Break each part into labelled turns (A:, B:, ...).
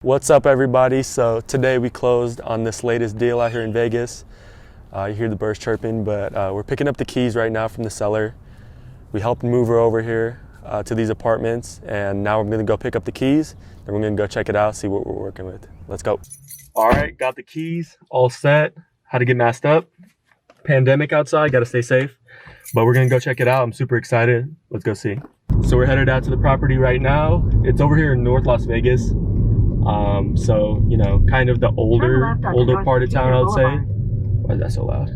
A: What's up, everybody? So today we closed on this latest deal out here in Vegas. You hear the birds chirping, but we're picking up the keys right now from the seller. We helped move her over here to these apartments, and now we're going to go pick up the keys, and we're going to go check it out, see what we're working with. Let's go. All right, got the keys all set. How to get masked up. Pandemic outside, got to stay safe. But we're going to go check it out. I'm super excited. Let's go see. So we're headed out to the property right now. It's over here in North Las Vegas. So, you know, kind of the older part of town, I would say. Why is that so loud?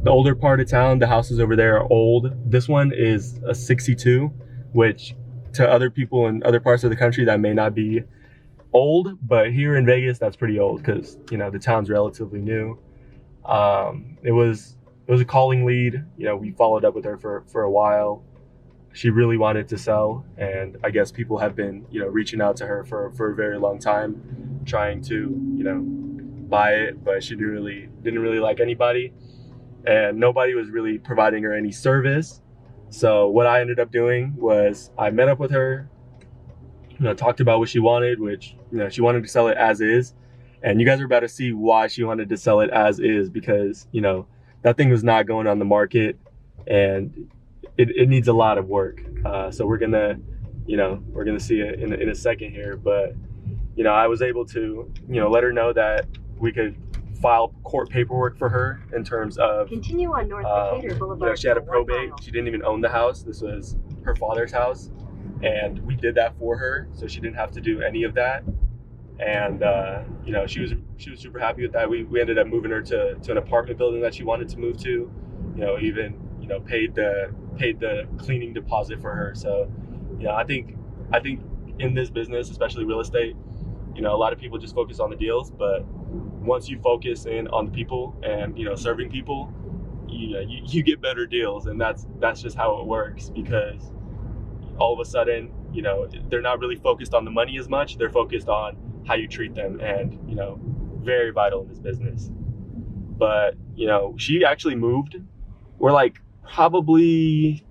A: The older part of town, the houses over there are old. This one is a 62, which to other people in other parts of the country, that may not be old, but here in Vegas, that's pretty old because, you know, the town's relatively new. It was a calling lead. You know, we followed up with her for a while. She really wanted to sell, and I guess people have been, you know, reaching out to her for a very long time, trying to, you know, buy it, but she didn't really like anybody, and nobody was really providing her any service. So what I ended up doing was I met up with her, you know, talked about what she wanted, which, you know, she wanted to sell it as is, and you guys are about to see why she wanted to sell it as is, because, you know, that thing was not going on the market, and it needs a lot of work. So we're gonna see it in a second here. But, you know, I was able to, you know, let her know that we could file court paperwork for her in terms of
B: continue on North Decatur Boulevard.
A: You know, she had a probate. She didn't even own the house. This was her father's house, and we did that for her, so she didn't have to do any of that. And you know, she was super happy with that. We ended up moving her to an apartment building that she wanted to move to. You know, even, you know, paid the cleaning deposit for her. So, you know, I think in this business, especially real estate, you know, a lot of people just focus on the deals, but once you focus in on the people and, you know, serving people, you get better deals. And that's just how it works, because all of a sudden, you know, they're not really focused on the money as much. They're focused on how you treat them, and, you know, very vital in this business. But, you know, she actually moved. We're like probably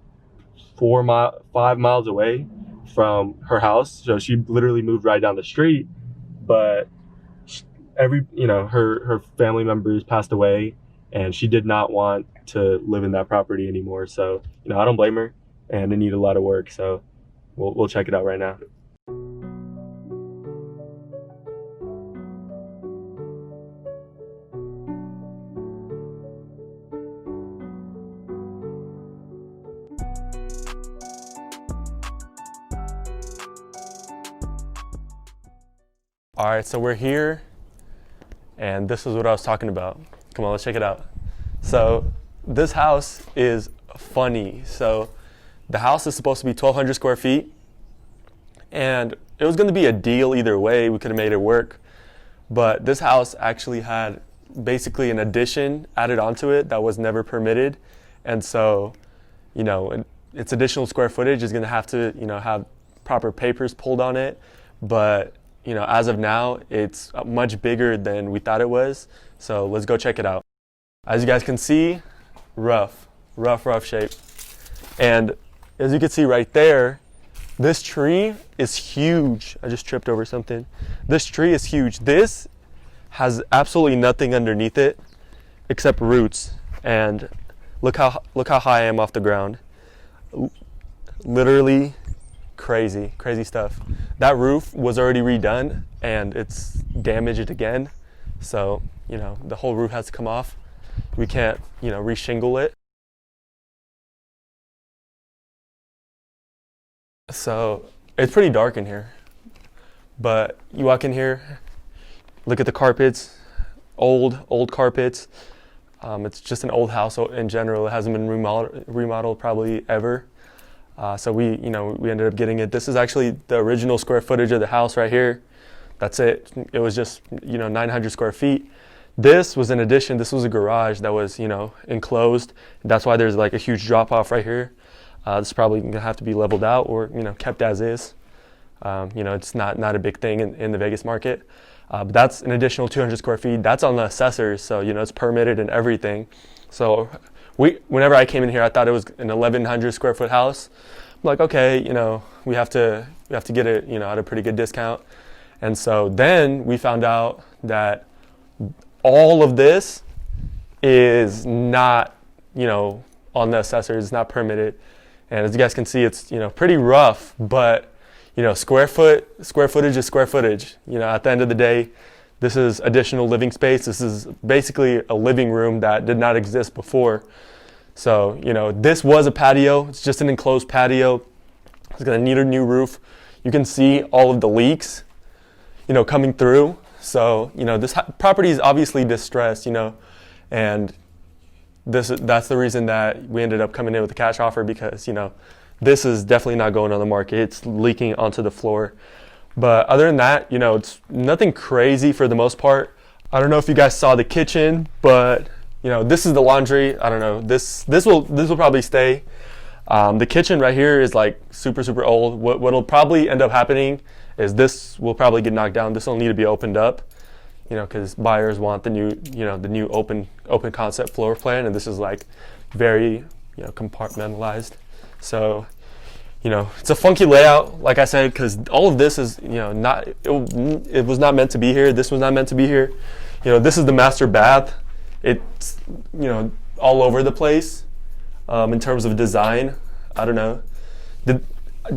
A: 5 miles away from her house, so she literally moved right down the street. But her family members passed away, and she did not want to live in that property anymore. So, you know, I don't blame her, and they need a lot of work. So we'll check it out right now. All right, so we're here, and this is what I was talking about. Come on, let's check it out. So this house is funny. So the house is supposed to be 1,200 square feet, and it was going to be a deal either way. We could have made it work, but this house actually had basically an addition added onto it that was never permitted, and so, you know, its additional square footage is going to have to, you know, have proper papers pulled on it, but, you know, as of now, it's much bigger than we thought it was. So let's go check it out. As you guys can see, rough shape. And as you can see right there, this tree is huge. I just tripped over something. This tree is huge. This has absolutely nothing underneath it except roots. And look how high I am off the ground. Literally crazy stuff. That roof was already redone, and it's damaged again. So, you know, the whole roof has to come off. We can't, you know, re-shingle it. So it's pretty dark in here, but you walk in here, look at the carpets, old carpets. It's just an old house in general. It hasn't been remodeled probably ever. So we ended up getting it. This is actually the original square footage of the house right here. That's it. It was just, you know, 900 square feet. This was an addition. This was a garage that was, you know, enclosed. That's why there's like a huge drop off right here. This is probably gonna have to be leveled out or, you know, kept as is. You know, it's not a big thing in the Vegas market. But that's an additional 200 square feet. That's on the assessors, so, you know, it's permitted and everything. So whenever I came in here, I thought it was an 1,100 square foot house. I'm like, okay, you know, we have to get it, you know, at a pretty good discount. And so then we found out that all of this is not, on the assessors, it's not permitted. And as you guys can see, it's, pretty rough, but, square footage is square footage. At the end of the day, this is additional living space. This is basically a living room that did not exist before. So, this was a patio. It's just an enclosed patio. It's going to need a new roof. You can see all of the leaks, coming through. So, this property is obviously distressed, and that's the reason that we ended up coming in with a cash offer, because, this is definitely not going on the market. It's leaking onto the floor. But other than that, it's nothing crazy for the most part. I don't know if you guys saw the kitchen, but this is the laundry. I don't know. This will probably stay. The kitchen right here is like super old. What'll probably end up happening is this will probably get knocked down. This will need to be opened up, because buyers want the new open concept floor plan, and this is like very compartmentalized. So it's a funky layout, like I said, because all of this is it was not meant to be here. This was not meant to be here. This is the master bath. It's all over the place in terms of design. I don't know.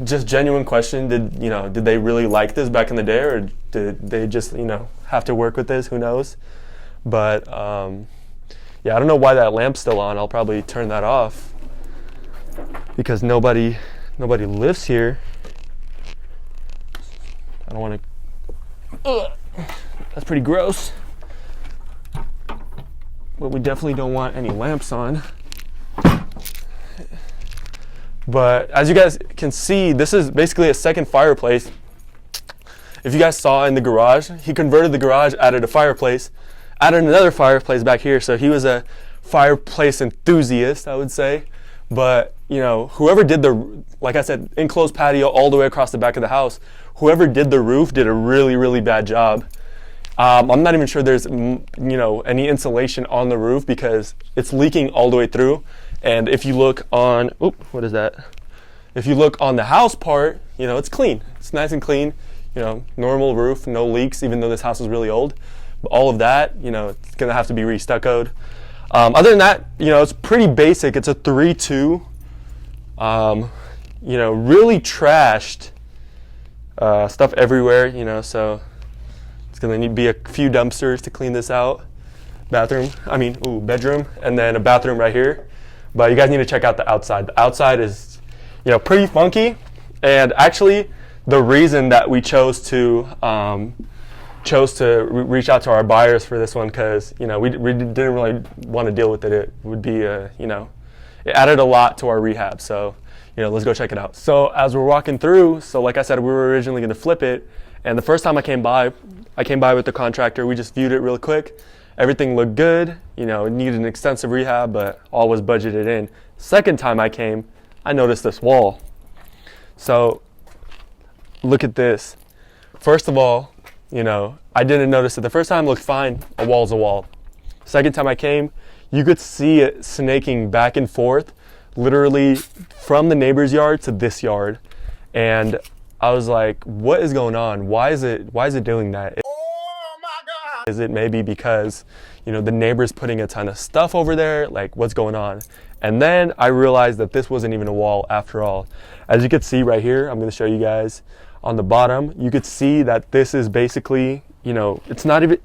A: Just genuine question. Did they really like this back in the day, or did they just have to work with this? Who knows? But yeah, I don't know why that lamp's still on. I'll probably turn that off because nobody lives here. I don't want to. That's pretty gross. But we definitely don't want any lamps on. But as you guys can see, this is basically a second fireplace. If you guys saw in the garage, he converted the garage, added a fireplace, added another fireplace back here. So he was a fireplace enthusiast, I would say. But, whoever did like I said, enclosed patio all the way across the back of the house, whoever did the roof did a really, really bad job. I'm not even sure there's, any insulation on the roof because it's leaking all the way through. And if you look on, what is that? If you look on the house part, it's clean. It's nice and clean. Normal roof, no leaks, even though this house is really old. But all of that, it's going to have to be re-stuccoed. Other than that, it's pretty basic. It's a 3-2. Really trashed stuff everywhere, so it's going to need to be a few dumpsters to clean this out. Bedroom, and then a bathroom right here. But you guys need to check out the outside. The outside is, pretty funky. And actually, the reason that we chose to reach out to our buyers for this one, because we didn't really want to deal with it. It would be it added a lot to our rehab. So let's go check it out. So as we're walking through, so like I said, we were originally going to flip it, and the first time I came by with the contractor. We just viewed it real quick. Everything looked good. It needed an extensive rehab, but all was budgeted in. Second time I came, I noticed this wall. So look at this. First of all, I didn't notice it. The first time it looked fine. A wall's a wall. Second time I came, you could see it snaking back and forth, literally from the neighbor's yard to this yard. And I was like, what is going on? Why is it doing that? Oh my God. Is it maybe because, the neighbor's putting a ton of stuff over there? Like, what's going on? And then I realized that this wasn't even a wall after all. As you can see right here, I'm going to show you guys on the bottom, you could see that this is basically, it's not even,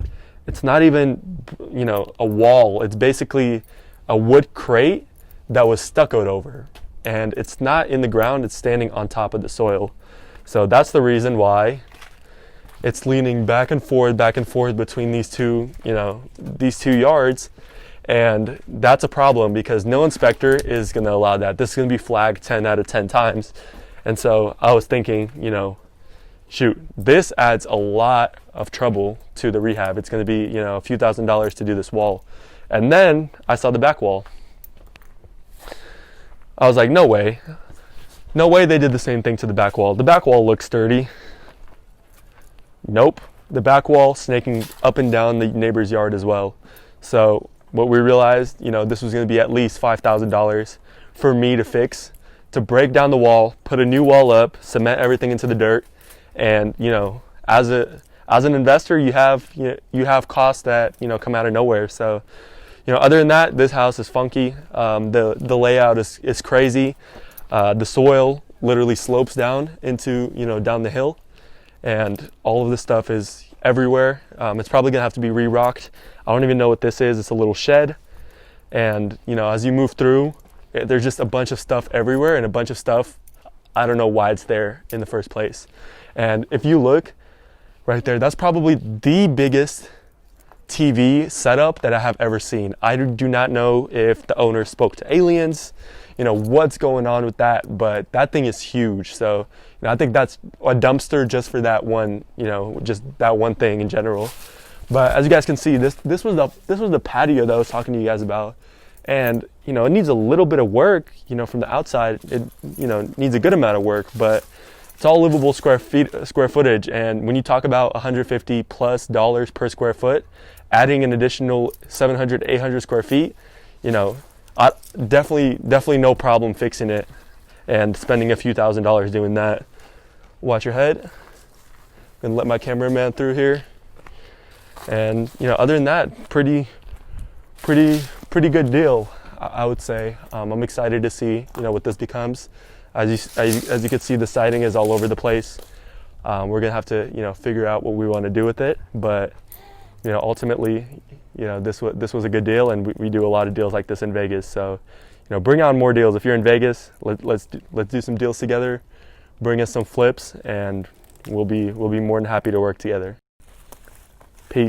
A: a wall. It's basically a wood crate that was stuccoed over. And it's not in the ground, it's standing on top of the soil. So that's the reason why it's leaning back and forth between these two yards. And that's a problem because no inspector is going to allow that. This is going to be flagged 10 out of 10 times. And so I was thinking, shoot, this adds a lot of trouble to the rehab. It's going to be, a few $1,000s to do this wall. And then I saw the back wall. I was like, no way they did the same thing to the back wall. The back wall looks sturdy. Nope. The back wall snaking up and down the neighbor's yard as well. So what we realized, this was going to be at least $5,000 for me to fix, to break down the wall, put a new wall up, cement everything into the dirt. And, as as an investor, you have costs that come out of nowhere. So other than that, this house is funky. The layout is crazy. The soil literally slopes down into down the hill, and all of this stuff is everywhere. It's probably gonna have to be re-rocked. I don't even know what this is. It's a little shed, and as you move through, there's just a bunch of stuff everywhere, and a bunch of stuff I don't know why it's there in the first place. And if you look right there, that's probably the biggest TV setup that I have ever seen. I do not know if the owner spoke to aliens, what's going on with that, but that thing is huge. So I think that's a dumpster just for that one, just that one thing in general. But as you guys can see, this was the patio that I was talking to you guys about, and it needs a little bit of work. From the outside, it needs a good amount of work, but it's all livable square footage. And when you talk about $150+ per square foot, adding an additional 700, 800 square feet, I definitely no problem fixing it and spending a few $1,000s doing that. Watch your head. I'm gonna let my cameraman through here. And other than that, pretty good deal, I would say. I'm excited to see what this becomes. As you can see, the siding is all over the place. We're gonna have to figure out what we want to do with it, but ultimately this was a good deal, and we do a lot of deals like this in Vegas. So bring on more deals. If you're in Vegas, let's do some deals together. Bring us some flips, and we'll be more than happy to work together. Peace.